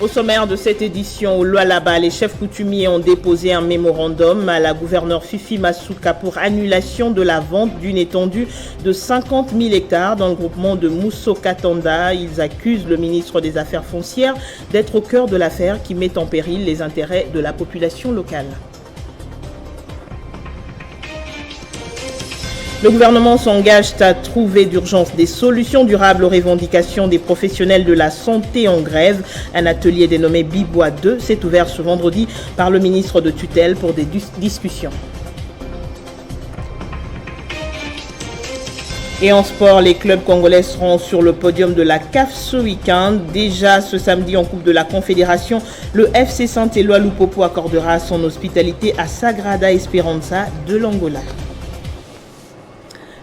sommaire de cette édition, au Lualaba, les chefs coutumiers ont déposé un mémorandum à la gouverneure Fifi Masuka pour annulation de la vente d'une étendue de 50 000 hectares dans le groupement de Mousso-Katanda. Ils accusent le ministre des Affaires foncières d'être au cœur de l'affaire qui met en péril les intérêts de la population locale. Le gouvernement s'engage à trouver d'urgence des solutions durables aux revendications des professionnels de la santé en grève. Un atelier dénommé Bibois 2 s'est ouvert ce vendredi par le ministre de tutelle pour des discussions. Et en sport, les clubs congolais seront sur le podium de la CAF ce week-end. Déjà ce samedi en Coupe de la Confédération, le FC Saint-Éloi Lupopo accordera son hospitalité à Sagrada Esperança de l'Angola.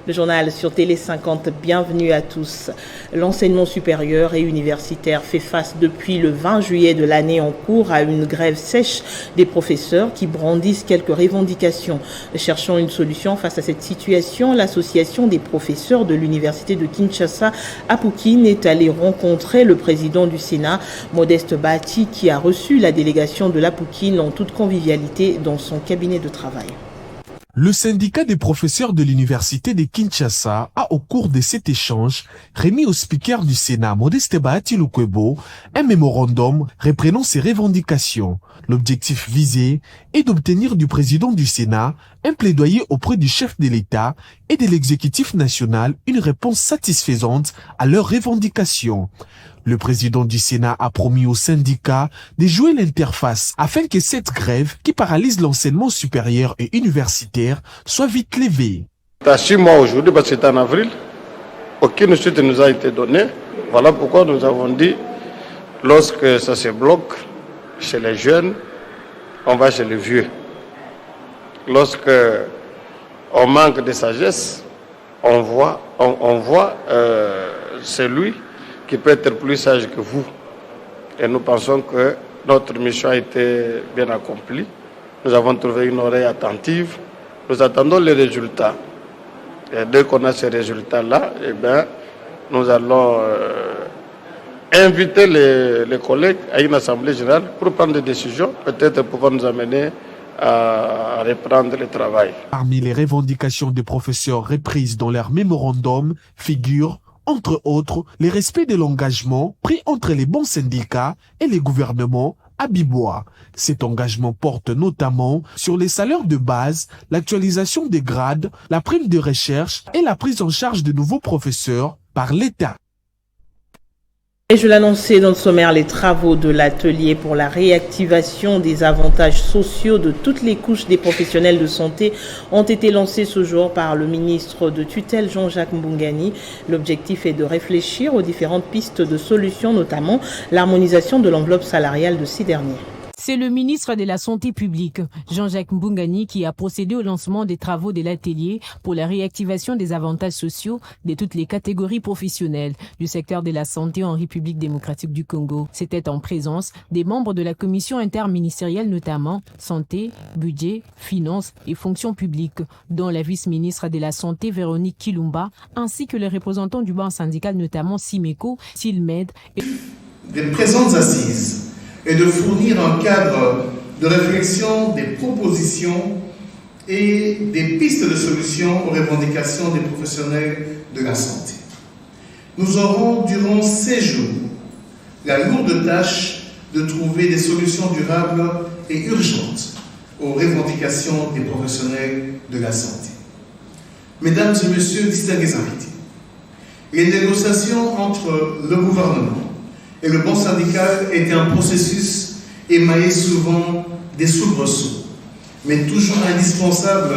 Le journal sur Télé 50, bienvenue à tous. L'enseignement supérieur et universitaire fait face depuis le 20 juillet de l'année en cours à une grève sèche des professeurs qui brandissent quelques revendications. Cherchant une solution face à cette situation, l'association des professeurs de l'université de Kinshasa, Apoukin, est allée rencontrer le président du Sénat, Modeste Bati, qui a reçu la délégation de l'Apoukin en toute convivialité dans son cabinet de travail. Le syndicat des professeurs de l'université de Kinshasa a, au cours de cet échange, remis au speaker du Sénat, Modeste Bahati Lukwebo, un mémorandum reprenant ses revendications. L'objectif visé est d'obtenir du président du Sénat un plaidoyer auprès du chef de l'État et de l'exécutif national une réponse satisfaisante à leurs revendications. Le président du Sénat a promis aux syndicats de jouer l'interface afin que cette grève qui paralyse l'enseignement supérieur et universitaire soit vite levée. À 6 mois aujourd'hui, parce que c'est en avril, aucune suite ne nous a été donnée. Voilà pourquoi nous avons dit, lorsque ça se bloque chez les jeunes, on va chez les vieux. Lorsque on manque de sagesse, on voit celui qui peut être plus sage que vous. Et nous pensons que notre mission a été bien accomplie. Nous avons trouvé une oreille attentive. Nous attendons les résultats. Et dès qu'on a ces résultats-là, eh bien, nous allons inviter les collègues à une assemblée générale pour prendre des décisions, peut-être pouvoir nous amener à reprendre le travail. Parmi les revendications des professeurs reprises dans leur mémorandum figurent entre autres, le respect de l'engagement pris entre les bons syndicats et les gouvernements à Bibois. Cet engagement porte notamment sur les salaires de base, l'actualisation des grades, la prime de recherche et la prise en charge de nouveaux professeurs par l'État. Et je l'annonçais dans le sommaire, les travaux de l'atelier pour la réactivation des avantages sociaux de toutes les couches des professionnels de santé ont été lancés ce jour par le ministre de tutelle Jean-Jacques Mbungani. L'objectif est de réfléchir aux différentes pistes de solutions, notamment l'harmonisation de l'enveloppe salariale de ces derniers. C'est le ministre de la Santé publique, Jean-Jacques Mbungani, qui a procédé au lancement des travaux de l'atelier pour la réactivation des avantages sociaux de toutes les catégories professionnelles du secteur de la santé en République démocratique du Congo. C'était en présence des membres de la commission interministérielle, notamment santé, budget, finances et fonction publique, dont la vice-ministre de la Santé, Véronique Kilumba, ainsi que les représentants du banc syndical, notamment Simeco, Silmed. Des présentes assises et de fournir un cadre de réflexion, des propositions et des pistes de solutions aux revendications des professionnels de la santé. Nous aurons durant ces jours la lourde tâche de trouver des solutions durables et urgentes aux revendications des professionnels de la santé. Mesdames et messieurs, distingués invités, les négociations entre le gouvernement et le banc syndical était un processus émaillé souvent des soubresauts, mais toujours indispensable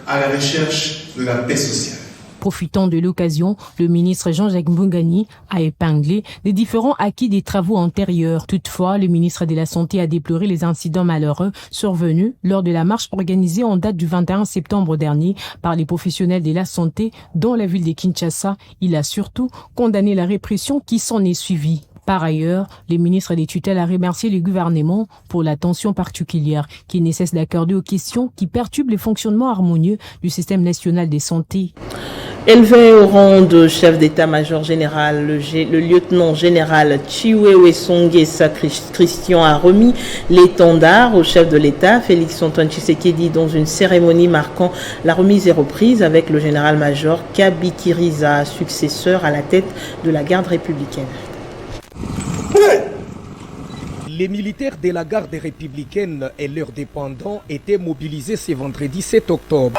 à la recherche de la paix sociale. Profitant de l'occasion, le ministre Jean-Jacques Mbungani a épinglé les différents acquis des travaux antérieurs. Toutefois, le ministre de la Santé a déploré les incidents malheureux survenus lors de la marche organisée en date du 21 septembre dernier par les professionnels de la santé dans la ville de Kinshasa. Il a surtout condamné la répression qui s'en est suivie. Par ailleurs, le ministre des tutelles a remercié le gouvernement pour l'attention particulière qu'il ne cesse d'accorder aux questions qui perturbent le fonctionnement harmonieux du système national de santé. Élevé au rang de chef d'état-major général, le lieutenant général Chiwewe Songesa Christian a remis l'étendard au chef de l'État, Félix-Antoine Tshisekedi, dans une cérémonie marquant la remise et reprise avec le général-major Kabi Kiriza, successeur à la tête de la garde républicaine. Les militaires de la garde républicaine et leurs dépendants étaient mobilisés ce vendredi 7 octobre.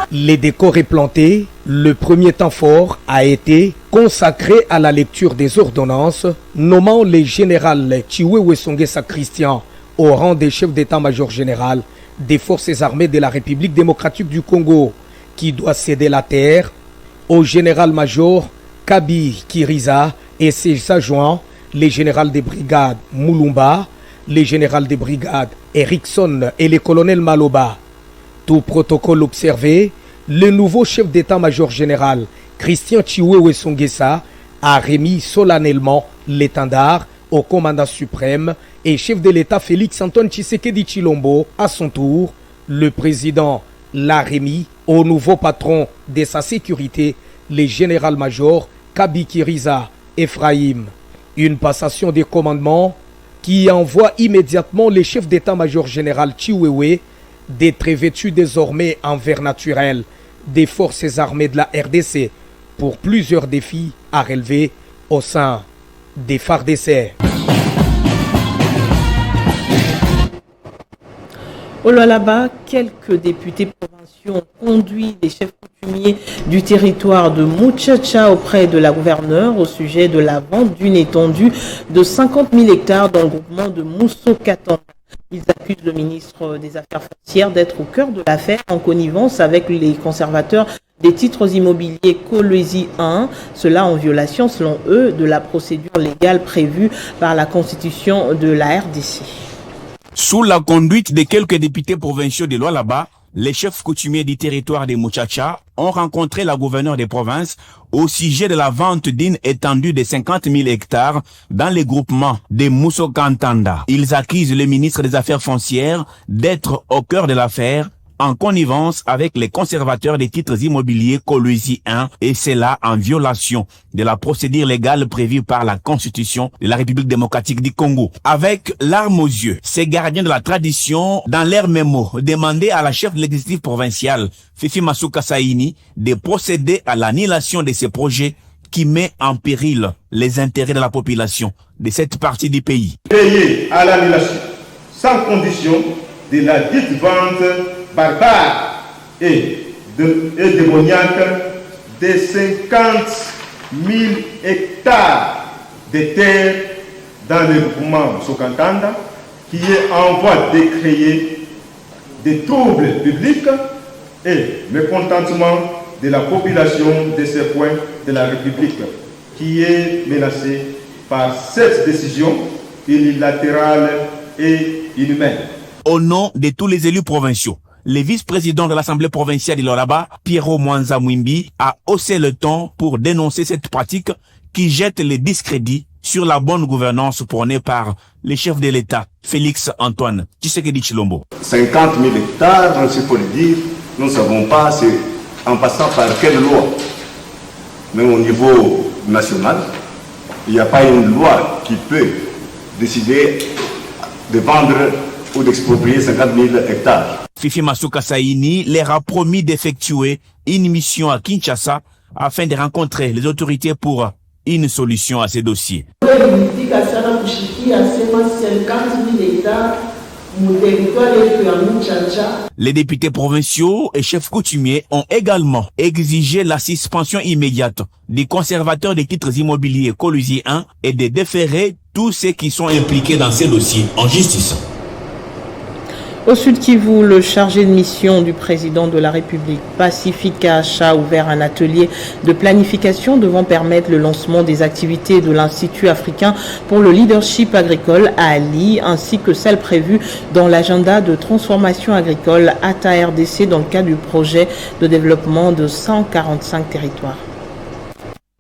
Les décors replantés, le premier temps fort a été consacré à la lecture des ordonnances, nommant le général Chiwewe Songesa Christian au rang des chefs d'état-major général des forces armées de la République démocratique du Congo, qui doit céder la terre au général-major Kabi Kiriza et ses adjoints, les généraux des brigades Moulumba, les généraux des brigades Erickson et les colonels Maloba. Tout protocole observé, le nouveau chef d'état-major général, Christian Chiwewe Songesa, a remis solennellement l'étendard au commandant suprême et chef de l'État Félix-Antoine Tshisekedi Tshilombo. À son tour, le président l'a remis au nouveau patron de sa sécurité, le général-major Kabi Kiriza Ephraim. Une passation des commandements qui envoie immédiatement le chef d'état-major général Chiwewe d'être vêtu désormais en vert naturel des forces armées de la RDC pour plusieurs défis à relever au sein des FARDC. Au Lualaba, quelques députés provinciaux ont conduit des chefs coutumiers du territoire de Muchacha auprès de la gouverneure au sujet de la vente d'une étendue de 50 000 hectares dans le groupement de Mousso-Katanga. Ils accusent le ministre des Affaires foncières d'être au cœur de l'affaire en connivence avec les conservateurs des titres immobiliers Kolwezi 1, cela en violation, selon eux, de la procédure légale prévue par la Constitution de la RDC. Sous la conduite de quelques députés provinciaux de Lualaba, les chefs coutumiers du territoire de Muchacha ont rencontré la gouverneure des provinces au sujet de la vente d'une étendue de 50 000 hectares dans les groupements de Mousso-Katanga. Ils accusent le ministre des Affaires foncières d'être au cœur de l'affaire en connivence avec les conservateurs des titres immobiliers Kolwezi 1 et cela en violation de la procédure légale prévue par la Constitution de la République démocratique du Congo. Avec larmes aux yeux, ces gardiens de la tradition, dans leur mémo, demandaient à la chef de l'exécutif provincial, Fifi Masuka Saini, de procéder à l'annulation de ces projets qui met en péril les intérêts de la population de cette partie du pays. Payer à l'annulation, sans condition, de la dite vente barbare et démoniaque de 50 000 hectares de terre dans le groupement Mousso-Katanga qui est en voie de créer des troubles publics et mécontentement de la population de ces points de la République qui est menacée par cette décision unilatérale et inhumaine. Au nom de tous les élus provinciaux, le vice-président de l'Assemblée provinciale de Lualaba, Pierrot Mwanza Mwimbi, a haussé le ton pour dénoncer cette pratique qui jette le discrédit sur la bonne gouvernance prônée par le chef de l'État, Félix-Antoine Tshisekedi Tshilombo. 50 000 hectares, s'il faut le dire, nous ne savons pas c'est en passant par quelle loi. Mais au niveau national, il n'y a pas une loi qui peut décider de vendre ou d'exproprier 50 000 hectares. Fifi Masuka Saini leur a promis d'effectuer une mission à Kinshasa afin de rencontrer les autorités pour une solution à ces dossiers. Les députés provinciaux et chefs coutumiers ont également exigé la suspension immédiate des conservateurs des titres immobiliers Kolwezi 1 et de déférer tous ceux qui sont impliqués dans ces dossiers en justice. Au Sud Kivu, le chargé de mission du président de la République, Pacifica Acha, a ouvert un atelier de planification devant permettre le lancement des activités de l'Institut africain pour le leadership agricole à Ali, ainsi que celles prévues dans l'agenda de transformation agricole ATA RDC dans le cadre du projet de développement de 145 territoires.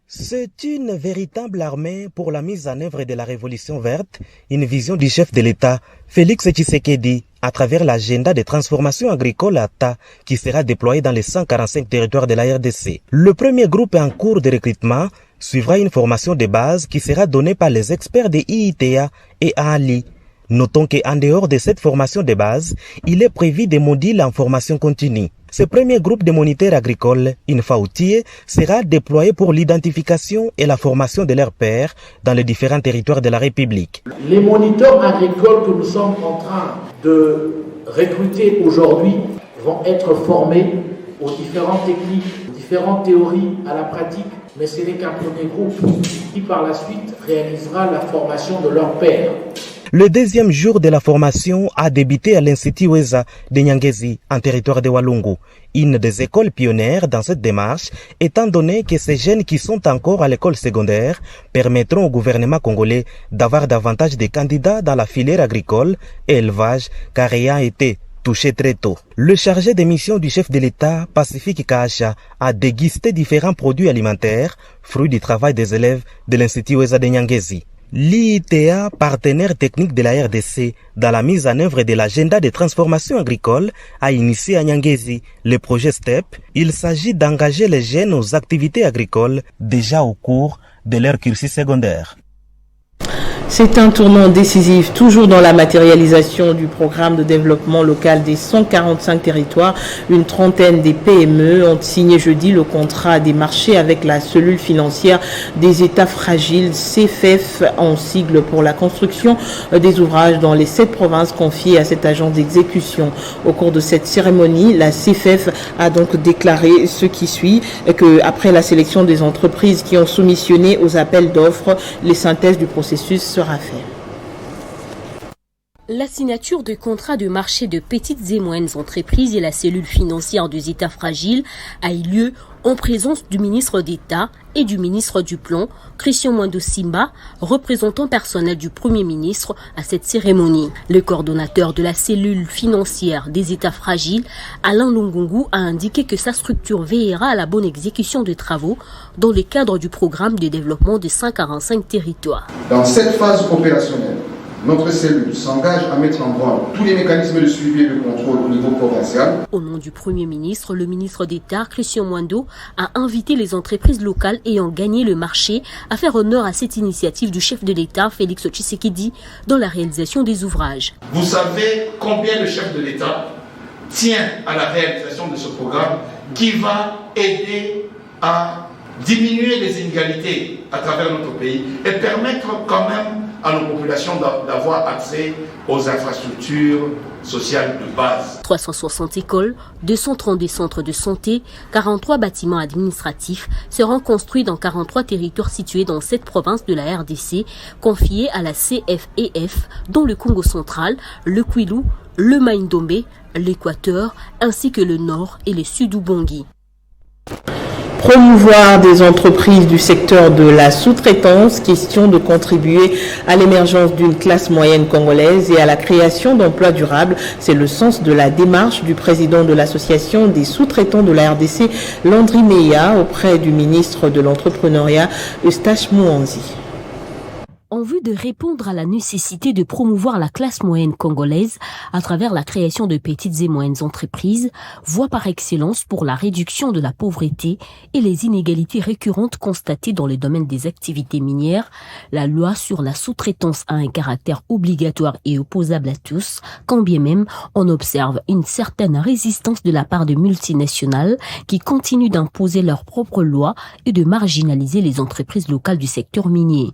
C'est une véritable armée pour la mise en œuvre de la révolution verte, une vision du chef de l'État, Félix Tshisekedi à travers l'agenda de transformation agricole ATA qui sera déployé dans les 145 territoires de la RDC. Le premier groupe en cours de recrutement suivra une formation de base qui sera donnée par les experts de IITA et AALI. Notons qu'en dehors de cette formation de base, il est prévu des modules en formation continue. Ce premier groupe de moniteurs agricoles, une fois outillés, sera déployé pour l'identification et la formation de leurs pairs dans les différents territoires de la République. Les moniteurs agricoles que nous sommes en train de recruter aujourd'hui vont être formés aux différentes techniques, aux différentes théories, à la pratique, mais ce n'est qu'un premier groupe qui par la suite réalisera la formation de leurs pairs. Le deuxième jour de la formation a débuté à l'Institut Weza de Nyangezi, en territoire de Walungu, une des écoles pionnières dans cette démarche, étant donné que ces jeunes qui sont encore à l'école secondaire permettront au gouvernement congolais d'avoir davantage de candidats dans la filière agricole et élevage, car ayant été touché très tôt. Le chargé de mission du chef de l'État, Pacifique Kaasha, a dégusté différents produits alimentaires, fruits du travail des élèves de l'Institut Weza de Nyangezi. L'IITA, partenaire technique de la RDC dans la mise en œuvre de l'agenda de transformation agricole, a initié à Nyangezi le projet STEP. Il s'agit d'engager les jeunes aux activités agricoles déjà au cours de leur cursus secondaire. C'est un tournant décisif, toujours dans la matérialisation du programme de développement local des 145 territoires. Une trentaine des PME ont signé jeudi le contrat des marchés avec la cellule financière des États fragiles, CFF, en sigle, pour la construction des ouvrages dans les 7 provinces confiées à cette agence d'exécution. Au cours de cette cérémonie, la CFF a donc déclaré ce qui suit, que après la sélection des entreprises qui ont soumissionné aux appels d'offres, les synthèses du processus sera faite. La signature de contrats de marché de petites et moyennes entreprises et la cellule financière des États fragiles a eu lieu en présence du ministre d'État et du ministre du Plan, Christian Mwando Simba, représentant personnel du Premier ministre à cette cérémonie. Le coordonnateur de la cellule financière des États fragiles, Alain Lungungu, a indiqué que sa structure veillera à la bonne exécution des travaux dans le cadre du programme de développement des 145 territoires. Dans cette phase opérationnelle, notre cellule s'engage à mettre en branle tous les mécanismes de suivi et de contrôle au niveau provincial. Au nom du Premier ministre, le ministre d'État, Christian Mwando, a invité les entreprises locales ayant gagné le marché à faire honneur à cette initiative du chef de l'État, Félix Tshisekedi, dans la réalisation des ouvrages. Vous savez combien le chef de l'État tient à la réalisation de ce programme qui va aider à diminuer les inégalités à travers notre pays et permettre quand même à nos populations d'avoir accès aux infrastructures sociales de base. 360 écoles, 232 centres de santé, 43 bâtiments administratifs seront construits dans 43 territoires situés dans 7 provinces de la RDC, confiés à la CFEF, dont le Congo central, le Kwilu, le Maïndombe, l'Équateur, ainsi que le Nord et le Sud-Ubangi. Promouvoir des entreprises du secteur de la sous-traitance, question de contribuer à l'émergence d'une classe moyenne congolaise et à la création d'emplois durables. C'est le sens de la démarche du président de l'association des sous-traitants de la RDC, Landry Meya, auprès du ministre de l'entrepreneuriat, Eustache Mouanzi. En vue de répondre à la nécessité de promouvoir la classe moyenne congolaise à travers la création de petites et moyennes entreprises, voie par excellence pour la réduction de la pauvreté et les inégalités récurrentes constatées dans le domaine des activités minières, la loi sur la sous-traitance a un caractère obligatoire et opposable à tous, quand bien même on observe une certaine résistance de la part de multinationales qui continuent d'imposer leurs propres lois et de marginaliser les entreprises locales du secteur minier.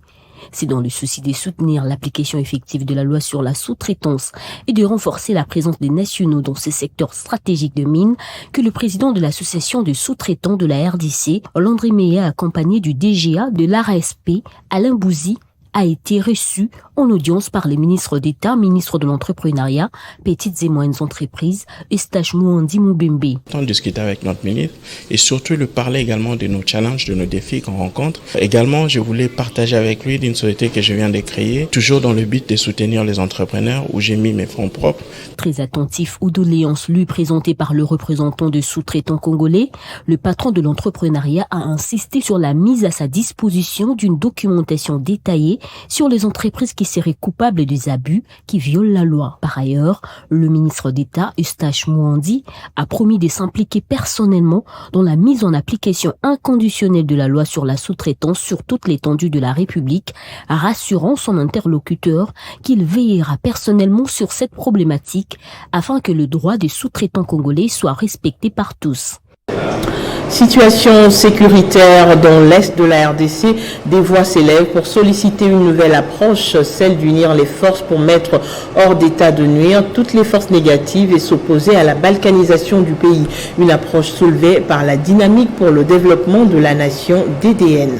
C'est dans le souci de soutenir l'application effective de la loi sur la sous-traitance et de renforcer la présence des nationaux dans ces secteurs stratégiques de mines que le président de l'association de sous-traitants de la RDC, Landry Meya, accompagné du DGA de l'ARASP, Alain Bouzy, a été reçu en audience par les ministres d'État, ministre de l'entrepreneuriat, petites et moyennes entreprises, Eustache Mouanzi Moubembe. On discute avec notre ministre et surtout lui parler également de nos challenges, de nos défis qu'on rencontre. Également, je voulais partager avec lui d'une société que je viens de créer, toujours dans le but de soutenir les entrepreneurs où j'ai mis mes fonds propres. Très attentif aux doléances lui présentées par le représentant de sous-traitants congolais, le patron de l'entrepreneuriat a insisté sur la mise à sa disposition d'une documentation détaillée sur les entreprises qui seraient coupables des abus qui violent la loi. Par ailleurs, le ministre d'État, Eustache Mouandi, a promis de s'impliquer personnellement dans la mise en application inconditionnelle de la loi sur la sous-traitance sur toute l'étendue de la République, rassurant son interlocuteur qu'il veillera personnellement sur cette problématique afin que le droit des sous-traitants congolais soit respecté par tous. Situation sécuritaire dans l'est de la RDC, des voix s'élèvent pour solliciter une nouvelle approche, celle d'unir les forces pour mettre hors d'état de nuire toutes les forces négatives et s'opposer à la balkanisation du pays. Une approche soulevée par la dynamique pour le développement de la nation DDN.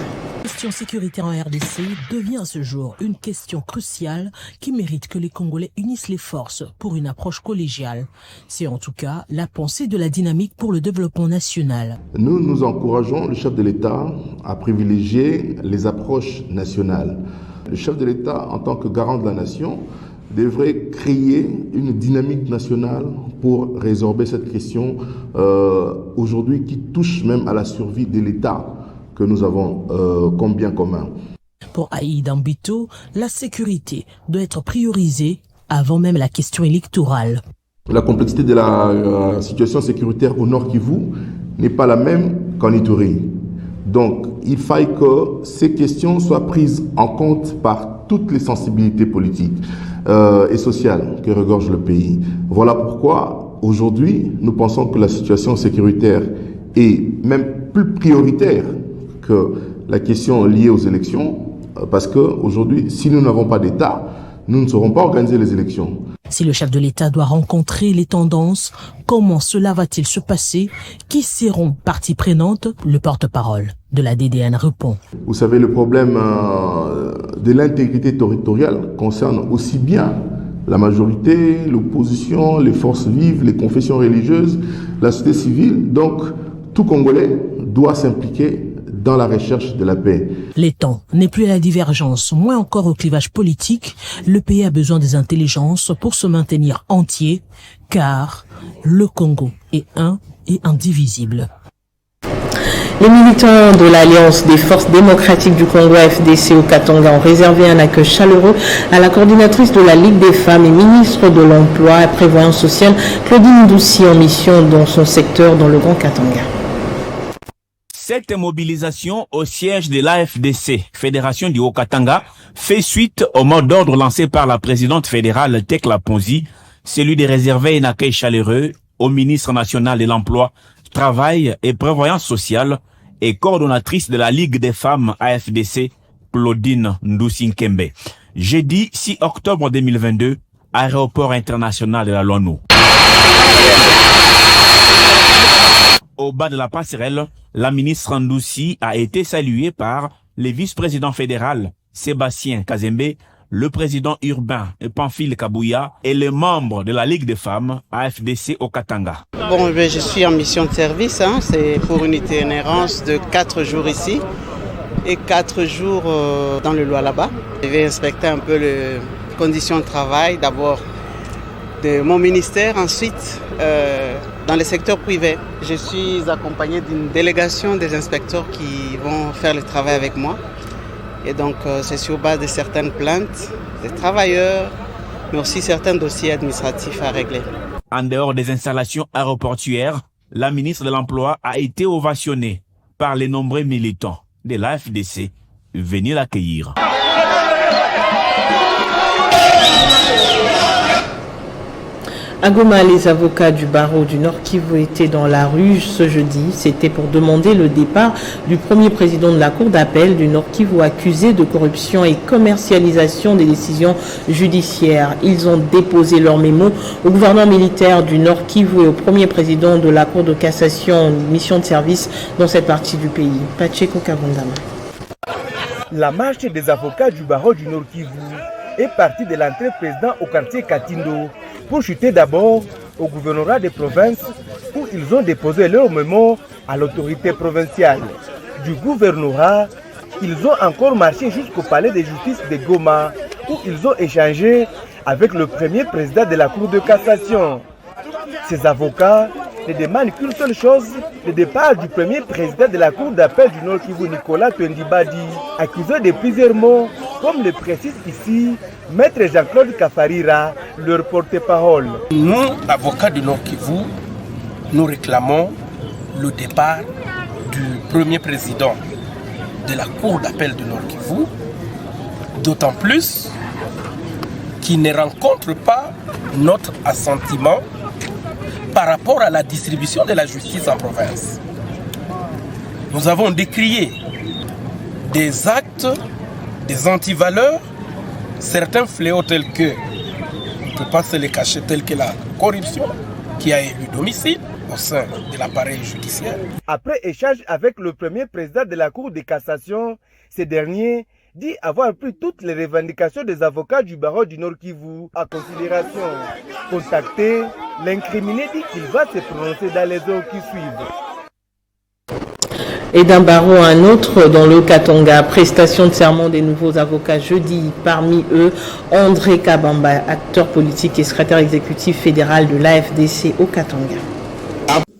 La question sécuritaire en RDC devient à ce jour une question cruciale qui mérite que les Congolais unissent les forces pour une approche collégiale. C'est en tout cas la pensée de la dynamique pour le développement national. Nous encourageons le chef de l'État à privilégier les approches nationales. Le chef de l'État, en tant que garant de la nation, devrait créer une dynamique nationale pour résorber cette question aujourd'hui qui touche même à la survie de l'État que nous avons comme bien commun. Pour Aïda Mbito, la sécurité doit être priorisée avant même la question électorale. La complexité de la situation sécuritaire au Nord Kivu n'est pas la même qu'en Ituri. Donc, il faille que ces questions soient prises en compte par toutes les sensibilités politiques et sociales que regorge le pays. Voilà pourquoi, aujourd'hui, nous pensons que la situation sécuritaire est même plus prioritaire que la question liée aux élections, parce qu'aujourd'hui, si nous n'avons pas d'État, nous ne saurons pas organiser les élections. Si le chef de l'État doit rencontrer les tendances, comment cela va-t-il se passer? Qui seront parties prenantes? Le porte-parole de la DDN répond. Vous savez, le problème de l'intégrité territoriale concerne aussi bien la majorité, l'opposition, les forces vives, les confessions religieuses, la société civile. Donc, tout Congolais doit s'impliquer dans la recherche de la paix. Les temps n'est plus à la divergence, moins encore au clivage politique. Le pays a besoin des intelligences pour se maintenir entier, car le Congo est un et indivisible. Les militants de l'Alliance des forces démocratiques du Congo FDC au Katanga ont réservé un accueil chaleureux à la coordinatrice de la Ligue des femmes et ministre de l'Emploi et Prévoyance sociale, Claudine Ndoussi, en mission dans son secteur dans le Grand Katanga. Cette mobilisation au siège de l'AFDC, Fédération du Haut-Katanga, fait suite au mot d'ordre lancé par la présidente fédérale Tekla Ponzi, celui de réserver un accueil chaleureux au ministre national de l'Emploi, Travail et Prévoyance sociale et coordonnatrice de la Ligue des femmes AFDC, Claudine Ndoussi Nkembe. Jeudi 6 octobre 2022, aéroport international de la Loanou. Au bas de la passerelle, la ministre Ndoussi a été saluée par le vice-président fédéral Sébastien Kazembe, le président urbain Pamphile Kabouya et les membres de la Ligue des femmes AFDC au Katanga. Bon, je suis en mission de service, c'est pour une itinérance de 4 jours ici et 4 jours dans le Lualaba. Je vais inspecter un peu les conditions de travail, d'abord de mon ministère, ensuite dans le secteur privé. Je suis accompagné d'une délégation des inspecteurs qui vont faire le travail avec moi. Et donc, c'est sur base de certaines plaintes des travailleurs, mais aussi certains dossiers administratifs à régler. En dehors des installations aéroportuaires, la ministre de l'Emploi a été ovationnée par les nombreux militants de l'AFDC venus l'accueillir. À Goma, les avocats du barreau du Nord Kivu étaient dans la rue ce jeudi. C'était pour demander le départ du premier président de la Cour d'appel du Nord Kivu accusé de corruption et commercialisation des décisions judiciaires. Ils ont déposé leur mémo au gouverneur militaire du Nord Kivu et au premier président de la Cour de cassation en mission de service dans cette partie du pays. Pacheco Kavundama. La marche des avocats du barreau du Nord Kivu est partie de l'entrée président au quartier Katindo pour chuter d'abord au gouvernorat des provinces où ils ont déposé leur mémo à l'autorité provinciale. Du gouvernorat, ils ont encore marché jusqu'au palais de justice de Goma où ils ont échangé avec le premier président de la Cour de cassation. Ces avocats ne demandent qu'une seule chose, le départ du premier président de la Cour d'appel du Nord Kivu, Nicolas Twendibadi, accusé de plusieurs mots comme le précise ici Maître Jean-Claude Kafarira, leur porte-parole. Nous, avocats du Nord Kivu, nous réclamons le départ du premier président de la Cour d'appel du Nord Kivu, d'autant plus qu'il ne rencontre pas notre assentiment par rapport à la distribution de la justice en province. Nous avons décrié des actes, des antivaleurs, certains fléaux tels que, on ne peut pas se les cacher, tels que la corruption qui a élu domicile au sein de l'appareil judiciaire. Après échange avec le premier président de la Cour de cassation, ce dernier dit avoir pris toutes les revendications des avocats du barreau du Nord Kivu en considération. Contacté, l'incriminé dit qu'il va se prononcer dans les heures qui suivent. Et d'un barreau à un autre dans le Katanga, prestation de serment des nouveaux avocats jeudi. Parmi eux, André Kabamba, acteur politique et secrétaire exécutif fédéral de l'AFDC au Katanga.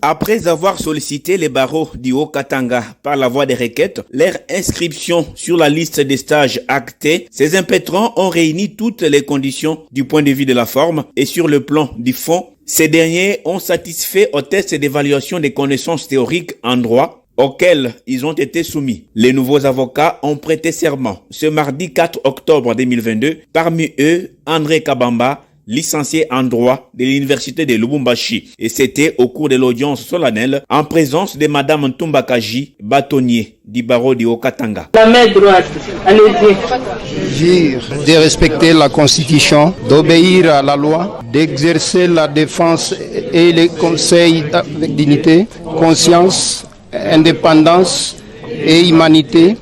Après avoir sollicité les barreaux du Haut-Katanga par la voie des requêtes, leur inscription sur la liste des stages actés, ces impétrants ont réuni toutes les conditions du point de vue de la forme et sur le plan du fond. Ces derniers ont satisfait au test d'évaluation des connaissances théoriques en droit auxquels ils ont été soumis. Les nouveaux avocats ont prêté serment ce mardi 4 octobre 2022. Parmi eux, André Kabamba, licencié en droit de l'université de Lubumbashi. Et c'était au cours de l'audience solennelle en présence de Madame Ntumba Kaji, bâtonnier du barreau du Haut-Katanga. La main droite, allez-y. Jure de respecter la Constitution, d'obéir à la loi, d'exercer la défense et les conseils avec dignité, conscience, indépendance et humanité,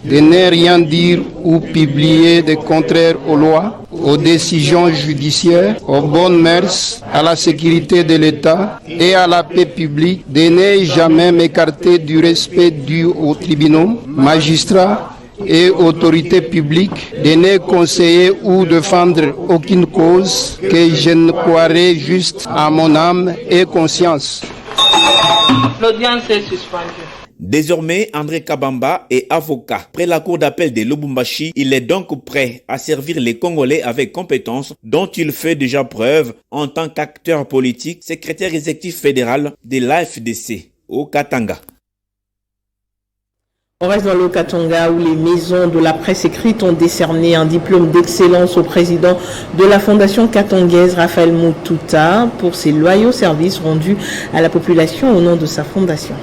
de ne rien dire ou publier de contraire aux lois, aux décisions judiciaires, aux bonnes mœurs, à la sécurité de l'État et à la paix publique, de ne jamais m'écarter du respect dû aux tribunaux, magistrats et autorités publiques, de ne conseiller ou défendre aucune cause que je ne croirais juste à mon âme et conscience. L'audience est suspendue. Désormais, André Kabamba est avocat. Près la cour d'appel de Lubumbashi, il est donc prêt à servir les Congolais avec compétence dont il fait déjà preuve en tant qu'acteur politique, secrétaire exécutif fédéral de l'AFDC au Katanga. On reste dans le Katanga où les maisons de la presse écrite ont décerné un diplôme d'excellence au président de la Fondation katangaise, Raphaël Mututa, pour ses loyaux services rendus à la population au nom de sa fondation.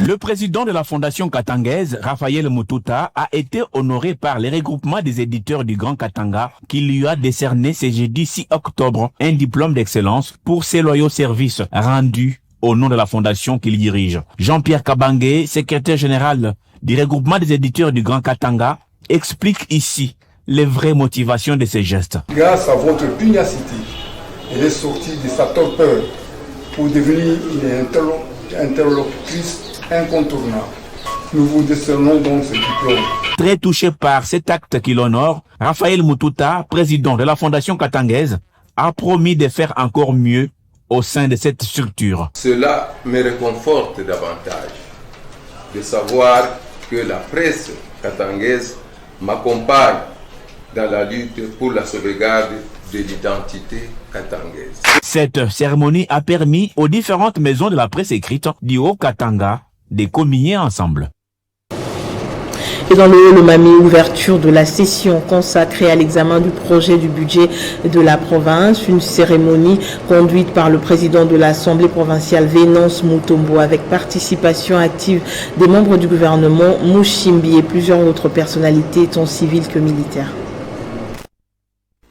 Le président de la Fondation katangaise, Raphaël Mututa, a été honoré par les regroupements des éditeurs du Grand Katanga qui lui a décerné ce jeudi 6 octobre un diplôme d'excellence pour ses loyaux services rendus au nom de la fondation qu'il dirige. Jean-Pierre Kabange, secrétaire général du regroupement des éditeurs du Grand Katanga, explique ici les vraies motivations de ces gestes. Grâce à votre pugnacité, elle est sortie de sa torpeur pour devenir une interlocutrice incontournable. Nous vous décernons donc ce diplôme. Très touché par cet acte qui l'honore, Raphaël Mututa, président de la fondation katangaise, a promis de faire encore mieux au sein de cette structure. Cela me réconforte davantage de savoir que la presse katangaise m'accompagne dans la lutte pour la sauvegarde de l'identité katangaise. Cette cérémonie a permis aux différentes maisons de la presse écrite du Haut-Katanga de communier ensemble. Et dans le Haut-Lomami, ouverture de la session consacrée à l'examen du projet du budget de la province, une cérémonie conduite par le président de l'Assemblée provinciale Vénance Mutombo avec participation active des membres du gouvernement Mouchimbi et plusieurs autres personnalités tant civiles que militaires.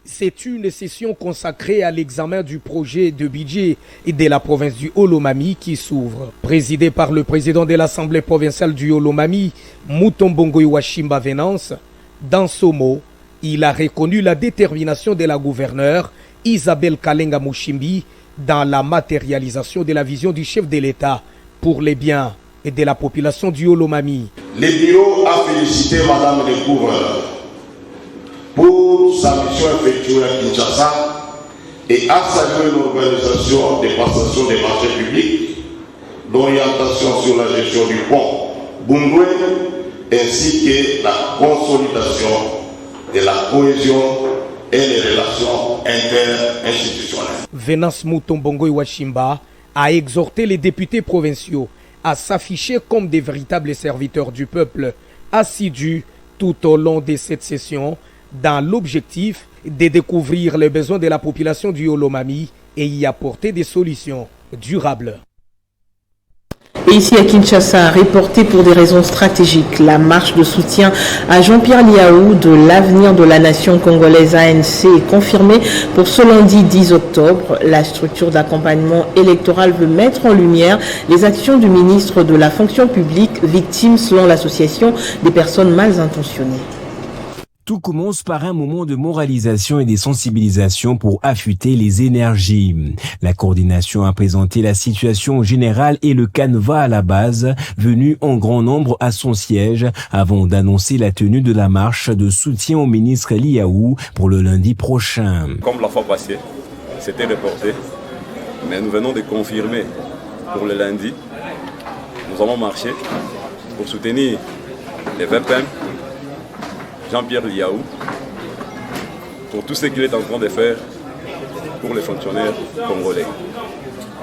C'est une session consacrée à l'examen du projet de budget de la province du Haut-Lomami qui s'ouvre. Présidée par le président de l'Assemblée provinciale du Haut-Lomami, Mutombo Iwashimba Venance, dans ce mot, il a reconnu la détermination de la gouverneure Isabelle Kalenga Mouchimbi dans la matérialisation de la vision du chef de l'État pour les biens et de la population du Haut-Lomami. Le bureau a félicité Madame le gouverneur pour sa mission effectuée à Kinshasa et a salué l'organisation des prestations des marchés publics, l'orientation sur la gestion du pont Bungwe ainsi que la consolidation de la cohésion et les relations interinstitutionnelles. Venance Mutombongo Iwashimba a exhorté les députés provinciaux à s'afficher comme des véritables serviteurs du peuple, assidus tout au long de cette session, dans l'objectif de découvrir les besoins de la population du Olomami et y apporter des solutions durables. Et ici à Kinshasa, reporté pour des raisons stratégiques, la marche de soutien à Jean-Pierre Liaou de l'avenir de la nation congolaise ANC est confirmée pour ce lundi 10 octobre. La structure d'accompagnement électoral veut mettre en lumière les actions du ministre de la fonction publique, victime selon l'association des personnes mal intentionnées. Tout commence par un moment de moralisation et de sensibilisation pour affûter les énergies. La coordination a présenté la situation générale et le canevas à la base, venu en grand nombre à son siège avant d'annoncer la tenue de la marche de soutien au ministre Liaou pour le lundi prochain. Comme la fois passée, c'était reporté, mais nous venons de confirmer pour le lundi. Nous allons marcher pour soutenir les VPM, Jean-Pierre Liaou, pour tout ce qu'il est en train de faire pour les fonctionnaires congolais.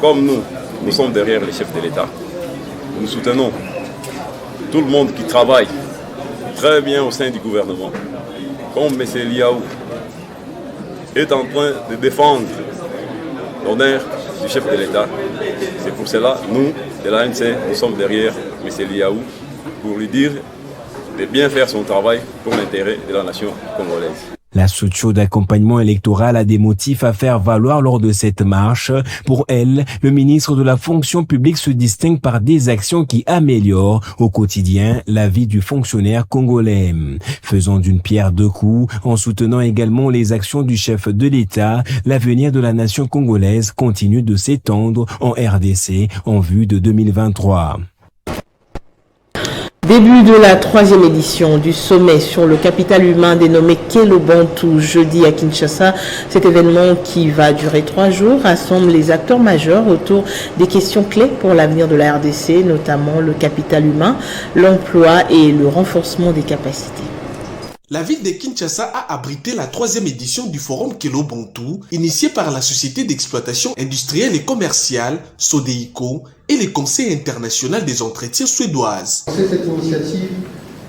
Comme nous sommes derrière les chefs de l'État. Nous soutenons tout le monde qui travaille très bien au sein du gouvernement. Comme M. Liaou est en train de défendre l'honneur du chef de l'État. C'est pour cela, nous, de l'ANC, nous sommes derrière M. Liaou pour lui dire de bien faire son travail pour l'intérêt de la nation congolaise. La structure d'accompagnement électoral a des motifs à faire valoir lors de cette marche. Pour elle, le ministre de la fonction publique se distingue par des actions qui améliorent au quotidien la vie du fonctionnaire congolais. Faisant d'une pierre deux coups, en soutenant également les actions du chef de l'État, l'avenir de la nation congolaise continue de s'étendre en RDC en vue de 2023. Début de la 3e édition du sommet sur le capital humain dénommé Kelobantu jeudi à Kinshasa. Cet événement qui va durer 3 jours rassemble les acteurs majeurs autour des questions clés pour l'avenir de la RDC, notamment le capital humain, l'emploi et le renforcement des capacités. La ville de Kinshasa a abrité la 3e édition du forum Kelobantu, initié par la Société d'exploitation industrielle et commerciale, Sodeiko, et le Conseil international des entretiens suédoises. C'est cette initiative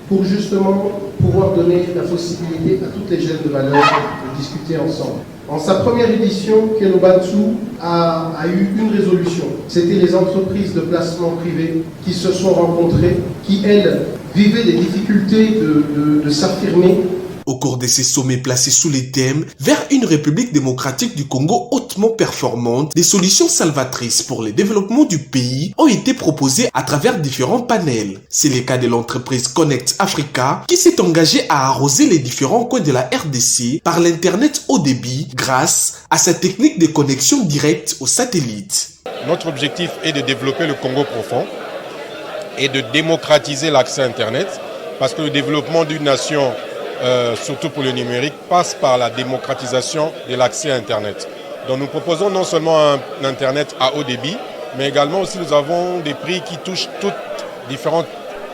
pour justement pouvoir donner la possibilité à toutes les jeunes de valeur de discuter ensemble. En sa première édition, Kelobantu a eu une résolution. C'était les entreprises de placement privé qui se sont rencontrées, qui, elles, vivaient des difficultés de s'affirmer. Au cours de ces sommets placés sous les thèmes « Vers une République démocratique du Congo hautement performante, des solutions salvatrices pour le développement du pays ont été proposées à travers différents panels. C'est le cas de l'entreprise Connect Africa qui s'est engagée à arroser les différents coins de la RDC par l'Internet haut débit grâce à sa technique de connexion directe au satellite. Notre objectif est de développer le Congo profond et de démocratiser l'accès à Internet parce que le développement d'une nation surtout pour le numérique, passe par la démocratisation de l'accès à Internet. Donc nous proposons non seulement un Internet à haut débit, mais également aussi nous avons des prix qui touchent toutes différentes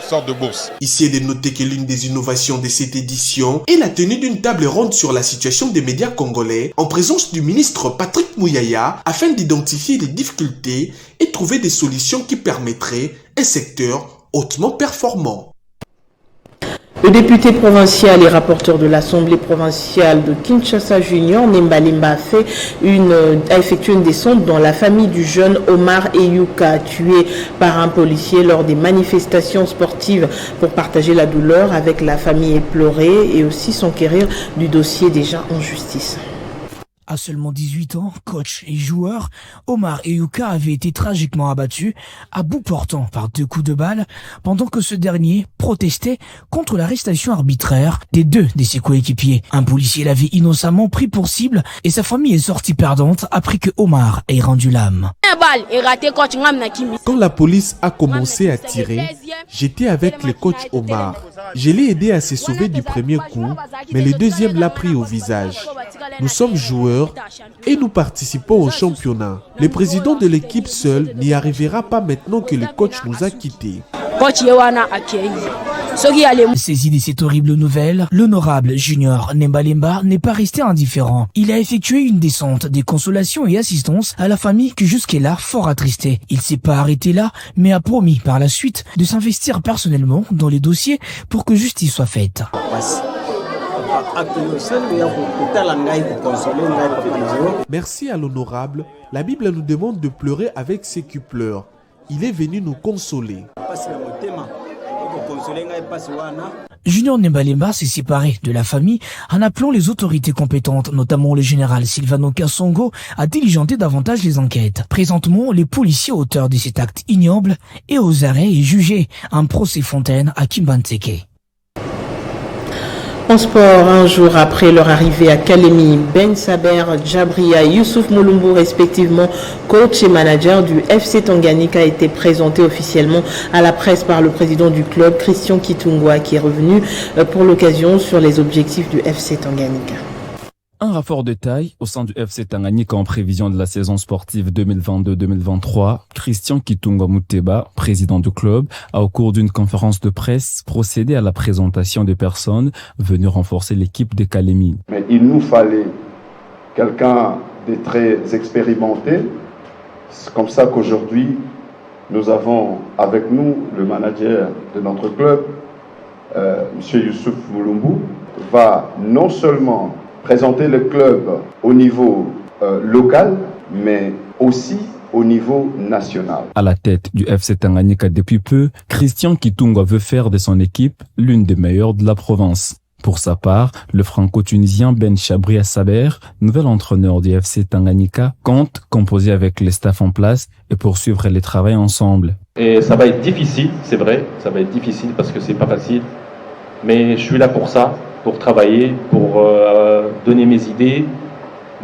sortes de bourses. Ici est de noter que l'une des innovations de cette édition est la tenue d'une table ronde sur la situation des médias congolais en présence du ministre Patrick Mouyaya afin d'identifier les difficultés et trouver des solutions qui permettraient un secteur hautement performant. Le député provincial et rapporteur de l'Assemblée provinciale de Kinshasa Junior, Nemba Limba, a effectué une descente dans la famille du jeune Omar Eyouka, tué par un policier lors des manifestations sportives pour partager la douleur avec la famille éplorée et aussi s'enquérir du dossier déjà en justice. À seulement 18 ans, coach et joueur, Omar Eyouka avait été tragiquement abattu à bout portant par 2 coups de balle pendant que ce dernier protestait contre l'arrestation arbitraire des 2 de ses coéquipiers. Un policier l'avait innocemment pris pour cible et sa famille est sortie perdante après que Omar ait rendu l'âme. Quand la police a commencé à tirer, j'étais avec le coach Omar. Je l'ai aidé à se sauver du premier coup, mais le deuxième l'a pris au visage. Nous sommes joueurs et nous participons au championnat. Le président de l'équipe seul n'y arrivera pas maintenant que le coach nous a quittés. Saisi de cette horrible nouvelle, l'honorable Junior Nembalemba n'est pas resté indifférent. Il a effectué une descente des consolations et assistance à la famille que jusque-là fort attristée. Il s'est pas arrêté là, mais a promis par la suite de s'investir personnellement dans les dossiers pour que justice soit faite. Merci à l'honorable. La Bible nous demande de pleurer avec ceux qui pleurent. Il est venu nous consoler. Junior Nembalemba s'est séparé de la famille en appelant les autorités compétentes, notamment le général Silvano Kasongo, à diligenter davantage les enquêtes. Présentement, les policiers auteurs de cet acte ignoble et aux arrêts et jugés en procès Fontaine à Kimbantseke. En sport, un jour après leur arrivée à Kalemi, Ben Saber Djabria et Youssouf Mulumbu, respectivement coach et manager du FC Tanganyika, a été présenté officiellement à la presse par le président du club, Christian Kitungwa, qui est revenu pour l'occasion sur les objectifs du FC Tanganyika. Un rapport de taille au sein du FC Tanganyika en prévision de la saison sportive 2022-2023. Christian Kitungwa Muteba, président du club, a au cours d'une conférence de presse procédé à la présentation des personnes venues renforcer l'équipe de Kalemi. Mais il nous fallait quelqu'un de très expérimenté. C'est comme ça qu'aujourd'hui, nous avons avec nous le manager de notre club, M. Youssouf Mulumbu, va non seulement présenter le club au niveau local, mais aussi au niveau national. À la tête du FC Tanganyika depuis peu, Christian Kitungwa veut faire de son équipe l'une des meilleures de la province. Pour sa part, le franco-tunisien Ben Chabria Saber, nouvel entraîneur du FC Tanganyika, compte composer avec le staff en place et poursuivre les travaux ensemble. Et ça va être difficile, c'est vrai, ça va être difficile parce que c'est pas facile, mais je suis là pour ça, pour travailler, pour donner mes idées,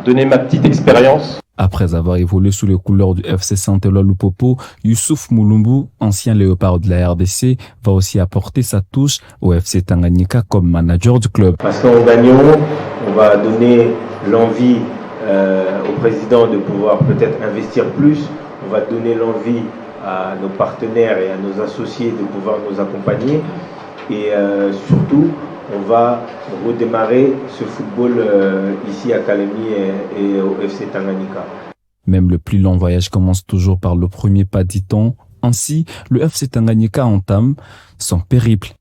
donner ma petite expérience. Après avoir évolué sous les couleurs du FC Saint-Éloi Lupopo, Youssouf Mulumbu, ancien léopard de la RDC, va aussi apporter sa touche au FC Tanganyika comme manager du club. Parce qu'en gagnant, on va donner l'envie au président de pouvoir peut-être investir plus, on va donner l'envie à nos partenaires et à nos associés de pouvoir nous accompagner et surtout, on va redémarrer ce football ici à Kalemi et au FC Tanganyika. Même le plus long voyage commence toujours par le premier pas, dit-on. Ainsi, le FC Tanganyika entame son périple.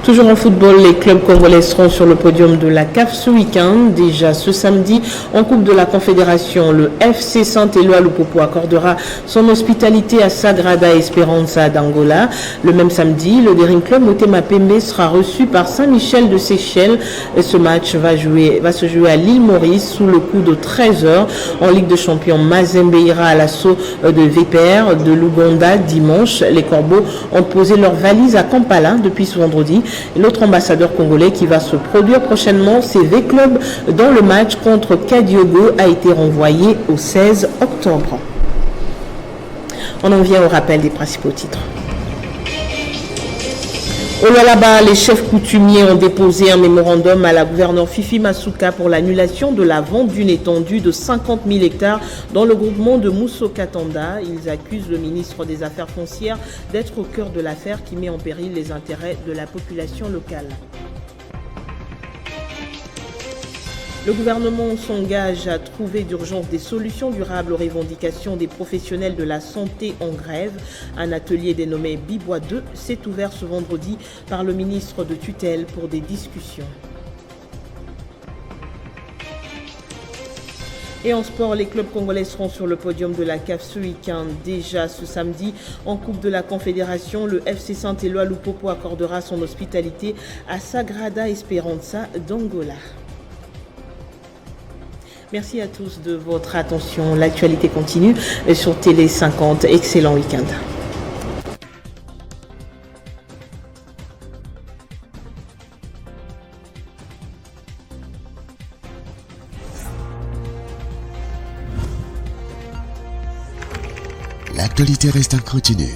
Toujours en football, les clubs congolais seront sur le podium de la CAF ce week-end. Déjà ce samedi, en Coupe de la Confédération, le FC Saint-Éloi Lupopo accordera son hospitalité à Sagrada Esperança d'Angola. Le même samedi, le Daring Club Motema Pembe sera reçu par Saint-Michel de Seychelles. Ce match va se jouer à l'île Maurice sous le coup de 13h. En Ligue de Champions, Mazembe ira à l'assaut de Vipers de l'Ouganda dimanche. Les Corbeaux ont posé leurs valises à Kampala depuis ce vendredi. L'autre ambassadeur congolais qui va se produire prochainement, c'est V-Club, dans le match contre Kadiogo, a été renvoyé au 16 octobre. On en vient au rappel des principaux titres. Au Lualaba, les chefs coutumiers ont déposé un mémorandum à la gouverneure Fifi Masuka pour l'annulation de la vente d'une étendue de 50 000 hectares dans le groupement de Mousso-Katanda. Ils accusent le ministre des Affaires foncières d'être au cœur de l'affaire qui met en péril les intérêts de la population locale. Le gouvernement s'engage à trouver d'urgence des solutions durables aux revendications des professionnels de la santé en grève. Un atelier dénommé Bibois 2 s'est ouvert ce vendredi par le ministre de tutelle pour des discussions. Et en sport, les clubs congolais seront sur le podium de la CAF ce week-end. Déjà ce samedi, en Coupe de la Confédération, le FC Saint-Éloi Lupopo accordera son hospitalité à Sagrada Esperança d'Angola. Merci à tous de votre attention. L'actualité continue sur Télé 50. Excellent week-end. L'actualité reste en continu